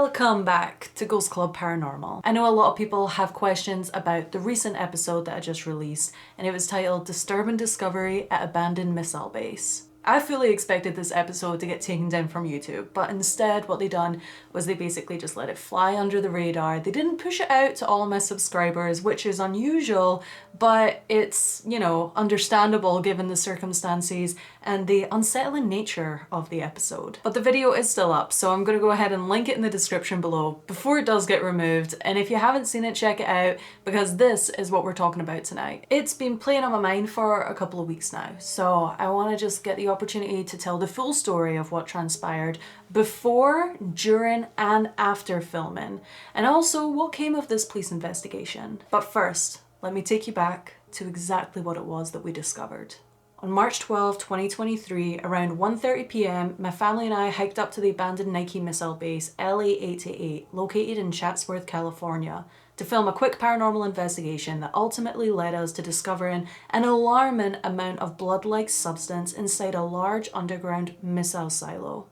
Welcome back to Ghost Club Paranormal. I know a lot of people have questions about the recent episode that I just released, and it was titled Disturbing Discovery at Abandoned Missile Base. I fully expected this episode to get taken down from YouTube, but instead what they done was they basically just let it fly under the radar. They didn't push it out to all my subscribers, which is unusual, but it's, you know, understandable given the circumstances and the unsettling nature of the episode. But the video is still up, so I'm gonna go ahead and link it in the description below before it does get removed. And if you haven't seen it, check it out, because this is what we're talking about tonight. It's been playing on my mind for a couple of weeks now, so I wanna just get the opportunity to tell the full story of what transpired before, during, and after filming, and also what came of this police investigation. But first, let me take you back to exactly what it was that we discovered. On March 12, 2023, around 1:30 p.m, my family and I hiked up to the abandoned Nike missile base LA-888, located in Chatsworth, California, to film a quick paranormal investigation that ultimately led us to discovering an alarming amount of blood-like substance inside a large underground missile silo.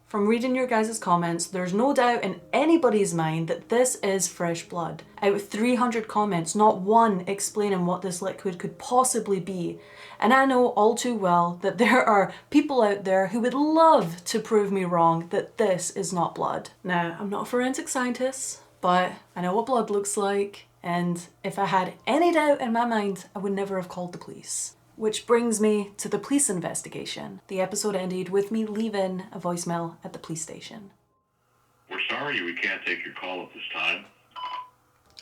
From reading your guys' comments, there's no doubt in anybody's mind that this is fresh blood. Out of 300 comments, not one explaining what this liquid could possibly be. And I know all too well that there are people out there who would love to prove me wrong that this is not blood. Now, I'm not a forensic scientist, but I know what blood looks like, and if I had any doubt in my mind, I would never have called the police. Which brings me to the police investigation. The episode ended with me leaving a voicemail at the police station. We're sorry we can't take your call at this time.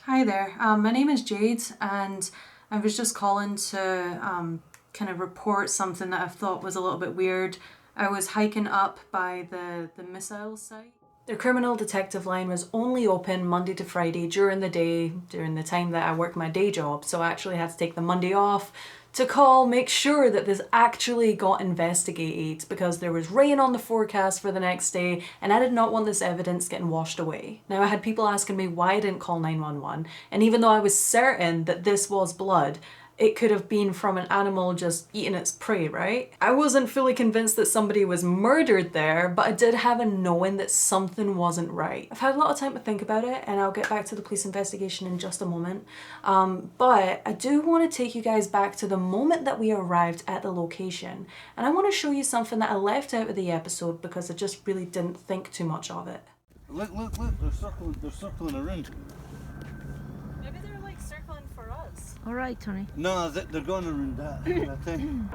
Hi there, my name is Jade, and I was just calling to kind of report something that I thought was a little bit weird. I was hiking up by the missile site. The criminal detective line was only open Monday to Friday during the day, during the time that I worked my day job, so I actually had to take the Monday off to call, make sure that this actually got investigated, because there was rain on the forecast for the next day and I did not want this evidence getting washed away. Now, I had people asking me why I didn't call 911, and even though I was certain that this was blood, it could have been from an animal just eating its prey, right? I wasn't fully convinced that somebody was murdered there, but I did have a knowing that something wasn't right. I've had a lot of time to think about it, and I'll get back to the police investigation in just a moment. But I do want to take you guys back to the moment that we arrived at the location. And I want to show you something that I left out of the episode because I just really didn't think too much of it. Look, they're circling around. Maybe they're like circling for us. All right, Tony. No, they're going around that thing.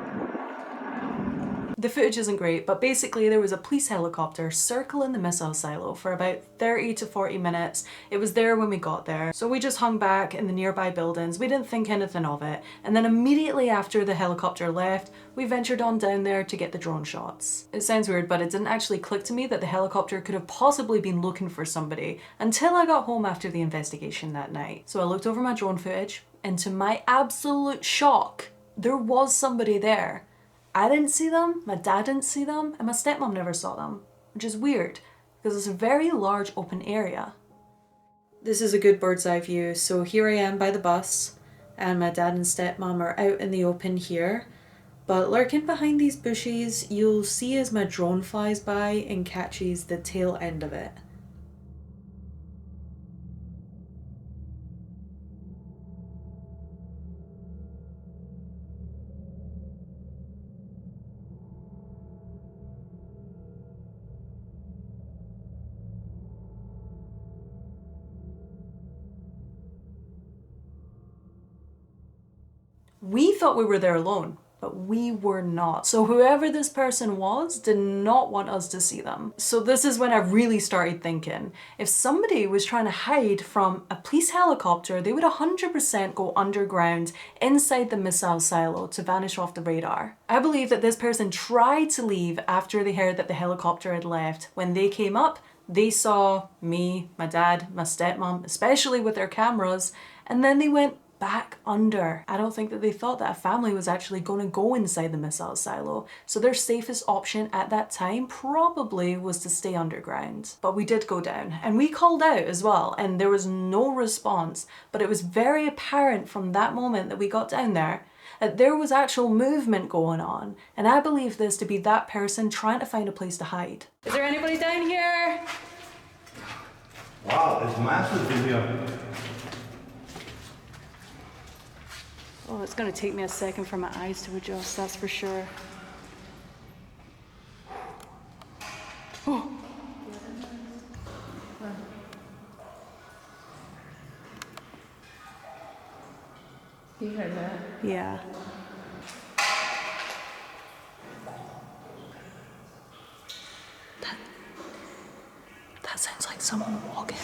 The footage isn't great, but basically there was a police helicopter circling the missile silo for about 30 to 40 minutes. It was there when we got there, so we just hung back in the nearby buildings. We didn't think anything of it, and then immediately after the helicopter left, we ventured on down there to get the drone shots. It sounds weird, but it didn't actually click to me that the helicopter could have possibly been looking for somebody until I got home after the investigation that night. So I looked over my drone footage, and to my absolute shock, there was somebody there. I didn't see them, my dad didn't see them, and my stepmom never saw them, which is weird because it's a very large open area. This is a good bird's eye view, so here I am by the bus, and my dad and stepmom are out in the open here, but lurking behind these bushes, you'll see as my drone flies by and catches the tail end of it. We thought we were there alone, but we were not. So whoever this person was did not want us to see them. So this is when I really started thinking, if somebody was trying to hide from a police helicopter, they would 100% go underground inside the missile silo to vanish off the radar. I believe that this person tried to leave after they heard that the helicopter had left. When they came up, they saw me, my dad, my stepmom, especially with their cameras, and then they went back under. I don't think that they thought that a family was actually going to go inside the missile silo, so their safest option at that time probably was to stay underground. But we did go down, and we called out as well, and there was no response, but it was very apparent from that moment that we got down there that there was actual movement going on, and I believe this to be that person trying to find a place to hide. Is there anybody down here? Wow, it's massive in here. Oh, it's gonna take me a second for my eyes to adjust, that's for sure. Oh. You heard that? Yeah. That sounds like someone walking.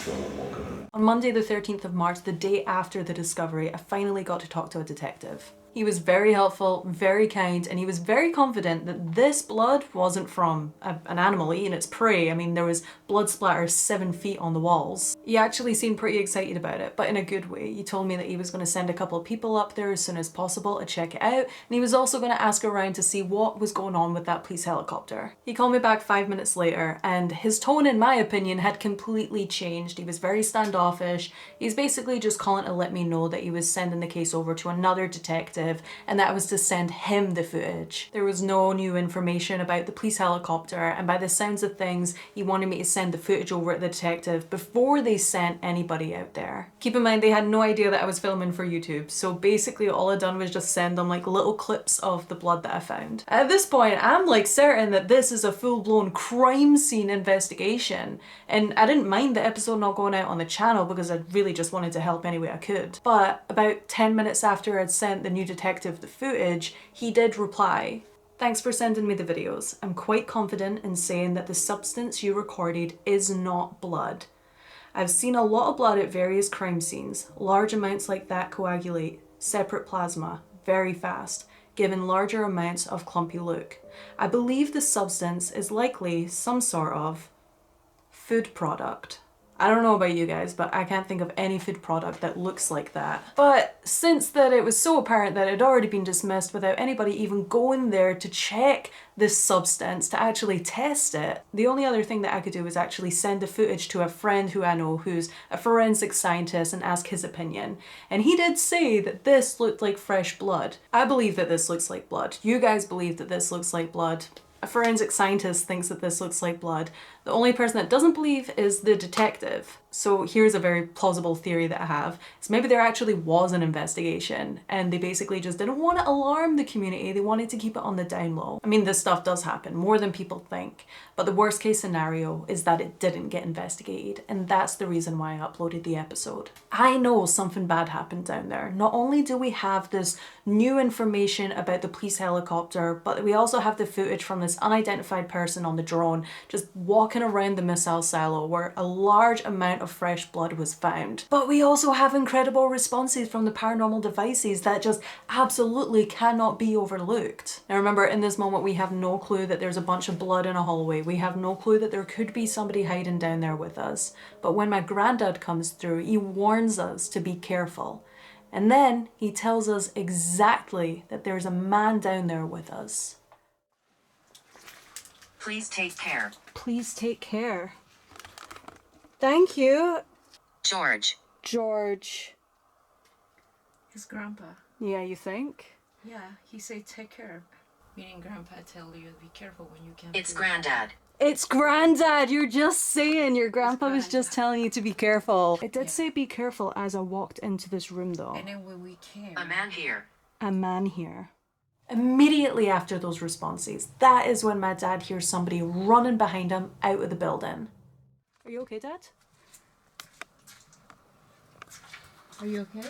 On Monday the 13th of March, the day after the discovery, I finally got to talk to a detective. He was very helpful, very kind, and he was very confident that this blood wasn't from an animal eating its prey. I mean, there was blood splatter 7 feet on the walls. He actually seemed pretty excited about it, but in a good way. He told me that he was going to send a couple of people up there as soon as possible to check it out, and he was also going to ask around to see what was going on with that police helicopter. He called me back 5 minutes later, and his tone, in my opinion, had completely changed. He was very standoffish. He's basically just calling to let me know that he was sending the case over to another detective, and that was to send him the footage. There was no new information about the police helicopter, and by the sounds of things, he wanted me to send the footage over to the detective before they sent anybody out there. Keep in mind, they had no idea that I was filming for YouTube, so basically all I'd done was just send them like little clips of the blood that I found. At this point, I'm like certain that this is a full-blown crime scene investigation, and I didn't mind the episode not going out on the channel because I really just wanted to help any way I could. But about 10 minutes after I'd sent the new detective the footage, he did reply. Thanks for sending me the videos. I'm quite confident in saying that the substance you recorded is not blood. I've seen a lot of blood at various crime scenes. Large amounts like that coagulate, separate plasma, very fast, giving larger amounts of clumpy look. I believe the substance is likely some sort of food product. I don't know about you guys, but I can't think of any food product that looks like that. But since that it was so apparent that it had already been dismissed without anybody even going there to check this substance, to actually test it, the only other thing that I could do was actually send the footage to a friend who I know who's a forensic scientist and ask his opinion. And he did say that this looked like fresh blood. I believe that this looks like blood. You guys believe that this looks like blood. A forensic scientist thinks that this looks like blood. The only person that doesn't believe is the detective. So here's a very plausible theory that I have. Is maybe there actually was an investigation and they basically just didn't want to alarm the community. They wanted to keep it on the down low. I mean, this stuff does happen more than people think, but the worst case scenario is that it didn't get investigated, and that's the reason why I uploaded the episode. I know something bad happened down there. Not only do we have this new information about the police helicopter, but we also have the footage from this unidentified person on the drone just walking around the missile silo where a large amount of fresh blood was found. But we also have incredible responses from the paranormal devices that just absolutely cannot be overlooked. Now remember, in this moment we have no clue that there's a bunch of blood in a hallway. We have no clue that there could be somebody hiding down there with us. But when my granddad comes through, he warns us to be careful. And then he tells us exactly that there's a man down there with us. Please take care. Please take care. Thank you. George. George. His grandpa. Yeah, you think? Yeah, he said take care. Meaning grandpa tell you be careful when you can't. It's Granddad. It's Granddad! You're just saying your grandpa was just telling you to be careful. It did say be careful as I walked into this room though. And then when we came. A man here. A man here. Immediately after those responses, that is when my dad hears somebody running behind him out of the building. Are you okay, Dad? Are you okay?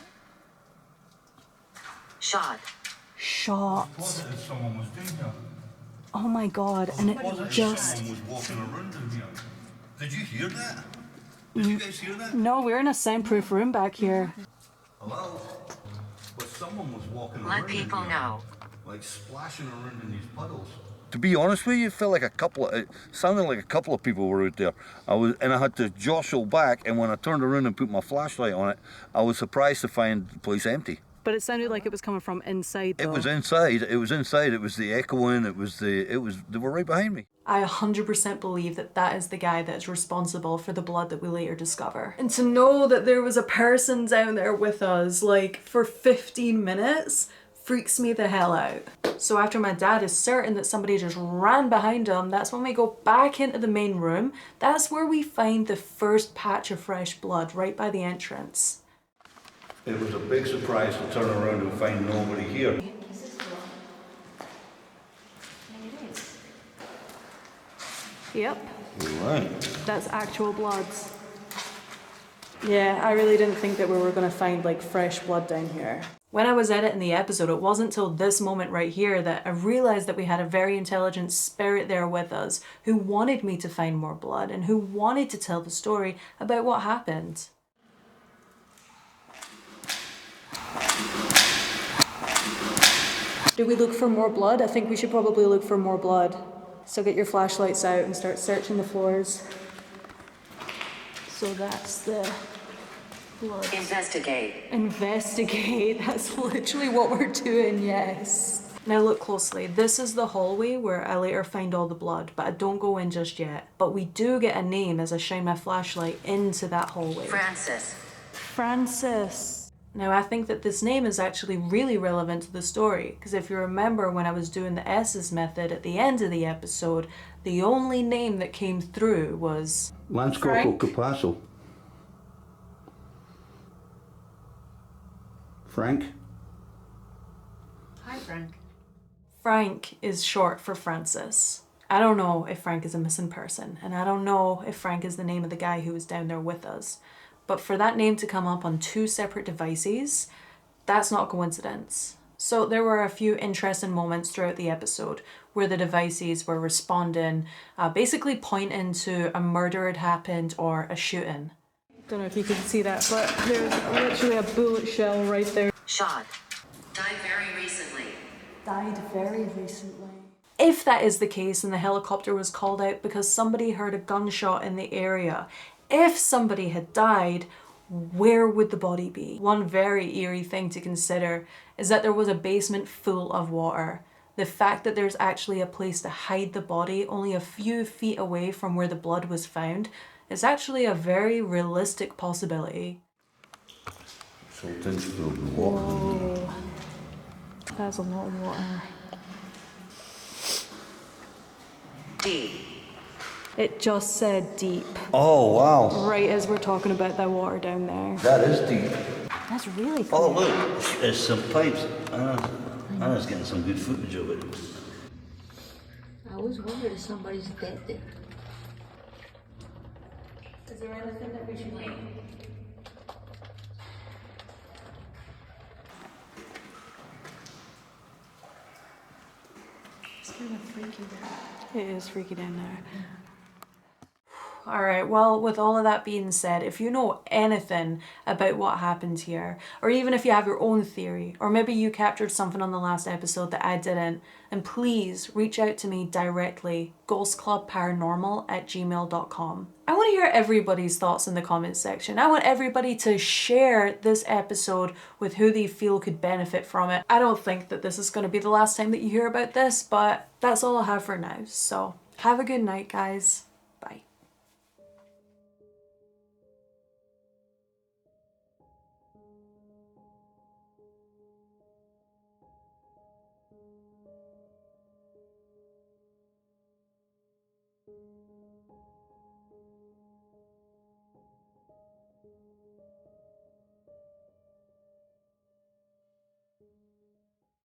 Shot. Shot. Was it someone was doing here? Oh my god, and it just... Someone was walking around in here. Did you hear that? Did you guys hear that? No, we're in a soundproof room back here. Hello? But someone was walking Let around people in here, know. like splashing around in these puddles. To be honest with you, it felt like it sounded like a couple of people were out there. I had to jostle back, and when I turned around and put my flashlight on it, I was surprised to find the place empty. But it sounded like it was coming from inside though. It was inside. It was inside. It was the echoing. They were right behind me. I 100% believe that that is the guy that is responsible for the blood that we later discover. And to know that there was a person down there with us, like, for 15 minutes freaks me the hell out. So after my dad is certain that somebody just ran behind him, that's when we go back into the main room. That's where we find the first patch of fresh blood right by the entrance. It was a big surprise to turn around and find nobody here. This is the one. And it is. Yep, Right. that's actual blood. Yeah, I really didn't think that we were gonna find like fresh blood down here. When I was editing the episode, it wasn't till this moment right here that I realized that we had a very intelligent spirit there with us who wanted me to find more blood and who wanted to tell the story about what happened. Do we look for more blood? I think we should probably look for more blood. So get your flashlights out and start searching the floors. So that's the blood. Investigate. Investigate. That's literally what we're doing, yes. Now look closely. This is the hallway where I later find all the blood, but I don't go in just yet. But we do get a name as I shine my flashlight into that hallway. Francis. Francis. Now I think that this name is actually really relevant to the story, because if you remember when I was doing the S's method at the end of the episode, the only name that came through was Lance Frank? Corporal Capasso. Frank? Hi, Frank. Frank is short for Francis. I don't know if Frank is a missing person, and I don't know if Frank is the name of the guy who was down there with us. But for that name to come up on two separate devices, that's not a coincidence. So there were a few interesting moments throughout the episode where the devices were responding, basically pointing to a murder had happened or a shooting. Don't know if you can see that, but there's literally a bullet shell right there. Shot. Died very recently. Died very recently. If that is the case and the helicopter was called out because somebody heard a gunshot in the area, if somebody had died, where would the body be? One very eerie thing to consider is that there was a basement full of water. The fact that there's actually a place to hide the body only a few feet away from where the blood was found is actually a very realistic possibility. So things filled with water. Whoa. That's a lot of water. Deep. It just said deep, Oh, wow. right as we're talking about that water down there. That is deep. That's really Oh, cool. look, there's some pipes. Anna's getting some good footage of it. I always wondered if somebody's dead there. Is there anything that we should name? It's kind of freaky there. It is freaky down there. Alright, well, with all of that being said, if you know anything about what happened here, or even if you have your own theory, or maybe you captured something on the last episode that I didn't, and please reach out to me directly, ghostclubparanormal@gmail.com. I want to hear everybody's thoughts in the comments section. I want everybody to share this episode with who they feel could benefit from it. I don't think that this is going to be the last time that you hear about this, but that's all I have for now. So, have a good night, guys. Bye.